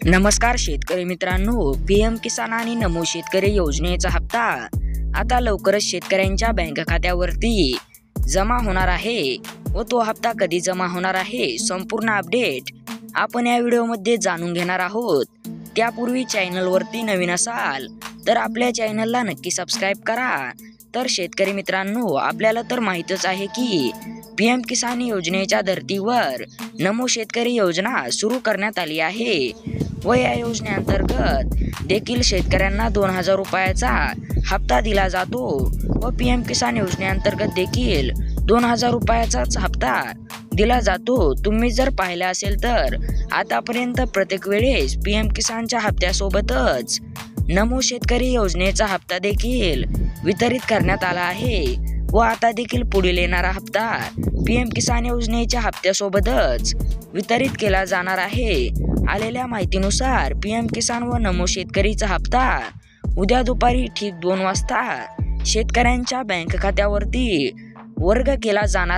नमस्कार शेतकरी मित्रांनो, पीएम किसान आणि नमो शेतकरी योजनेचा हप्ता आता लवकरच शेतकऱ्यांच्या बँक खात्यावरती जमा होणार आहे व तो हप्ता कधी जमा होणार आहे संपूर्ण अपडेट आपण या व्हिडिओमध्ये जाणून घेणार आहोत। त्यापूर्वी चॅनलवरती नवीन असाल तर आपल्या चॅनलला नक्की सबस्क्राइब करा। तर शेतकरी मित्रांनो, आपल्याला तर माहितच आहे की पीएम किसान योजनेच्या धर्तीवर नमो शेतकरी योजना सुरू करण्यात आली आहे व या योजनेअंतर्गत देखील शेतकऱ्यांना 2000 रुपयाचा हप्ता दिला जातो व पीएम किसान योजनेअंतर्गत देखील 2000 रुपयाचाच हप्ता दिला जातो। तुम्ही जर पाहिलं असेल तर आतापर्यंत प्रत्येक वेळेस पीएम किसानच्या हप्त्यासोबतच नमो शेतकरी योजनेचा हप्ता देखील वितरित करण्यात आला आहे व आता देखील पुढील येणारा हप्ता पीएम किसान योजनेच्या हप्त्यासोबतच वितरित केला जाणार आहे। आलेल्या माहितीनुसार पीएम किसान व नमो शेतकरीचा हप्ता उद्या दुपारी ठीक 2 वाजता शेतकऱ्यांच्या बँक खात्यावरती वर्ग केला जाणार